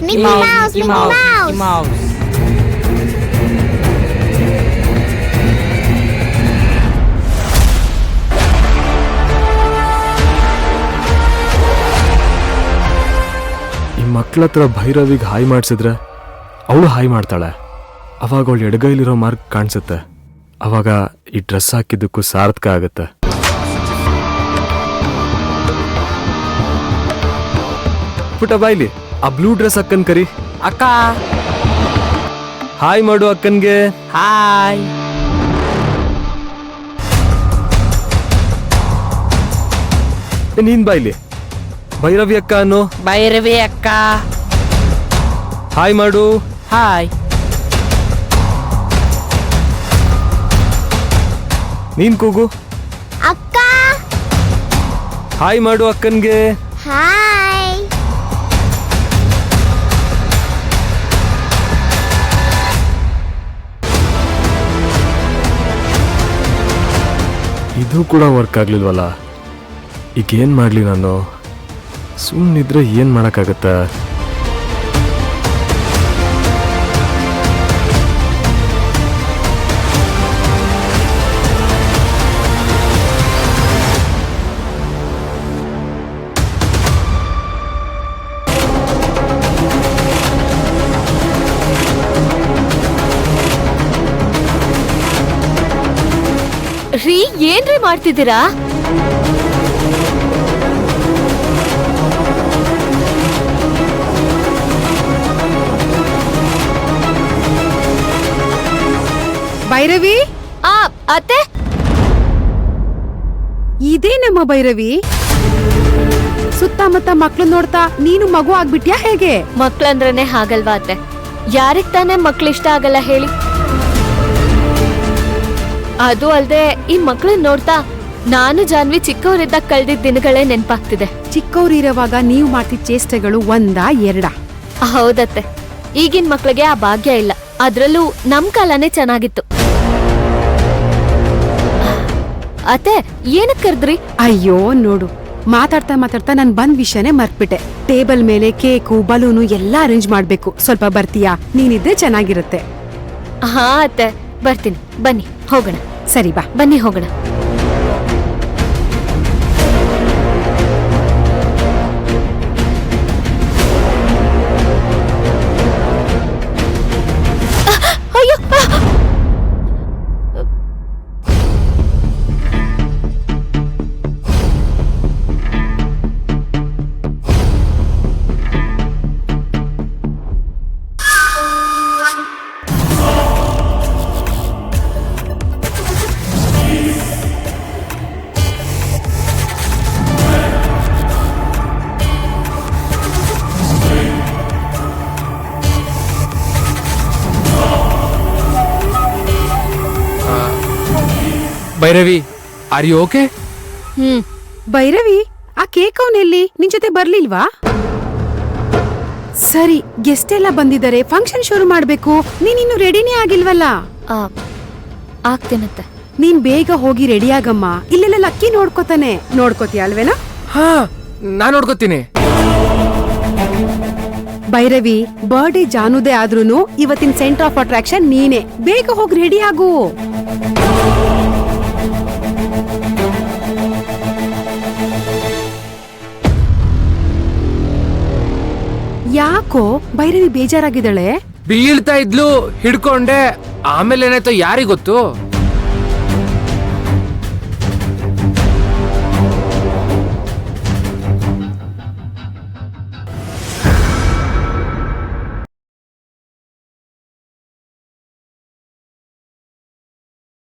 Mickey Mouse, Mickey Mouse. ಈ ಮಕ್ಳ ಹತ್ರ ಭೈರವಿಗೆ ಹಾಯ್ ಮಾಡಿಸಿದ್ರೆ ಅವಳು ಹಾಯ್ ಮಾಡ್ತಾಳೆ. ಅವಾಗ ಅವಳು ಎಡಗೈಲಿರೋ ಮಾರ್ಕ್ ಕಾಣಿಸುತ್ತೆ. ಅವಾಗ ಈ ಡ್ರೆಸ್ ಹಾಕಿದ್ದಕ್ಕೂ ಸಾರ್ಥಕ ಆಗುತ್ತೆ. ಪುಟ್ಟ ಬಾಯ್ಲಿ, ಆ ಬ್ಲೂ ಡ್ರೆಸ್ ಅಕ್ಕನ್ ಕರಿ. ಅಕ್ಕ ಹಾಯ್ ಮಾಡು ಅಕ್ಕನ್ಗೆ. ಹಾಯ್. ನೀನ್ ಬಾಯ್ಲಿ, ಭೈರವಿ ಅಕ್ಕ ಅನ್ನು. ಭೈರವಿ ಅಕ್ಕ. ಹಾಯ್ ಮಾಡು. ಹಾಯ್. ನೀನ್ ಕೂಗು. ಅಕ್ಕ. ಹಾಯ್ ಮಾಡು ಅಕ್ಕನ್ಗೆ. ಹಾಯ್. ಇದು ಕೂಡ ವರ್ಕ್ ಆಗ್ಲಿಲ್ವಲ್ಲ. ಈಗ ಏನ್ ಮಾಡ್ಲಿ ನಾನು? ಸುಮ್ಮನಿದ್ರೆ ಏನ್ ಮಾಡಕ್ಕಾಗತ್ತ? ರೀ, ಏನ್ರಿ ಮಾಡ್ತಿದ್ದೀರಾ? ಭೈರವಿ, ಅತ್ತೆ, ಇದೇ ನಮ್ಮ ಭೈರವಿ. ಸುತ್ತಮುತ್ತ ಮಕ್ಳು ನೋಡ್ತಾ ನೀನು ಮಗು ಆಗ್ಬಿಟ್ಯಾ ಹೇಗೆ? ಮಕ್ಳಂದ್ರನೆ ಹಾಗಲ್ವಾ ಅತ್ತೆ? ಯಾರಿಗ್ ತಾನೇ ಮಕ್ಳಿಷ್ಟ ಆಗಲ್ಲ ಹೇಳಿ? ಅದು ಅಲ್ದೆ ಈ ಮಕ್ಳನ್ನ ನೋಡ್ತಾ ನಾನು ಜಾನ್ವಿ ಚಿಕ್ಕವರಿದ್ದಾಗ ಕಳ್ದಿದ್ದ ದಿನಗಳೇ ನೆನ್ಪಾಗ್ತಿದೆ. ಚಿಕ್ಕವರಿರುವಾಗ ನೀವು ಮಾಡ್ತಿದ್ದ ಚೇಷ್ಟೆಗಳು ಒಂದಾ ಎರಡಾ? ಹೌದತ್ತೆ, ಈಗಿನ ಮಕ್ಳಿಗೆ ಆ ಭಾಗ್ಯ ಇಲ್ಲ. ಅದ್ರಲ್ಲೂ ನಮ್ ಕಾಲನೇ ಚೆನ್ನಾಗಿತ್ತು. ಅತ್ತೆ, ಏನಕ್ ಕರ್ದ್ರಿ? ಅಯ್ಯೋ ನೋಡು, ಮಾತಾಡ್ತಾ ಮಾತಾಡ್ತಾ ನಾನ್ ಬಂದ್ ವಿಷಯನೇ ಮರ್ತ್ಬಿಟ್ಟೆ. ಟೇಬಲ್ ಮೇಲೆ ಕೇಕು, ಬಲೂನು ಎಲ್ಲಾ ಅರೇಂಜ್ ಮಾಡ್ಬೇಕು. ಸ್ವಲ್ಪ ಬರ್ತೀಯಾ? ನೀನಿದ್ರೆ ಚೆನ್ನಾಗಿರುತ್ತೆ. ಹಾ ಅತ್ತೆ, ಬರ್ತೀನಿ. ಬನ್ನಿ ಹೋಗೋಣ. ಸರಿ ಬಾ. ಬನ್ನಿ ಹೋಗೋಣ. ಅಯ್ಯೋ, Bhairavi, are you okay? Bhairavi, ಆ ಕೇಕ್ ಅವನೆಲ್ಲಿ? ನಿನ್ ಜೊತೆ ಬರ್ಲಿಲ್ವಾ? ಸರಿ, ಗೆಸ್ಟ್ ಎಲ್ಲ ಬಂದಿದ್ದಾರೆ, ಫಂಕ್ಷನ್ ಶುರು ಮಾಡ್ಬೇಕು. ನೀನಿನ್ನು ರೆಡಿನೇ ಆಗಿಲ್ವಲ್ಲ? ಆಗ್ತೇನತ್ತೆ. ನೀನ್ ಬೇಗ ಹೋಗಿ ರೆಡಿ ಆಗಮ್ಮ. ಇಲ್ಲೆಲ್ಲ ಲಕ್ಕಿ ನೋಡ್ಕೋತಾನೆ. ನೋಡ್ಕೋತೀಯ ಅಲ್ವೇನಾ? ಹಾ, ನಾನ್ ನೋಡ್ಕೋತೀನಿ. ಭೈರವಿ, ಬರ್ಡೇ ಜಾನುದೇ ಆದ್ರೂನು ಇವತ್ತಿನ ಸೆಂಟರ್ ಆಫ್ ಅಟ್ರಾಕ್ಷನ್ ನೀನೆ. ಬೇಗ ಹೋಗಿ ರೆಡಿ ಆಗು. ಯಾಕೋ ಭೈರವಿ ಬೇಜಾರಾಗಿದ್ದಾಳೆ? ಬೀಳ್ತಾ ಇದ್ಲು, ಹಿಡ್ಕೊಂಡೆ. ಆಮೇಲೆ ಏನಾಯ್ತೋ ಯಾರಿಗೊತ್ತು?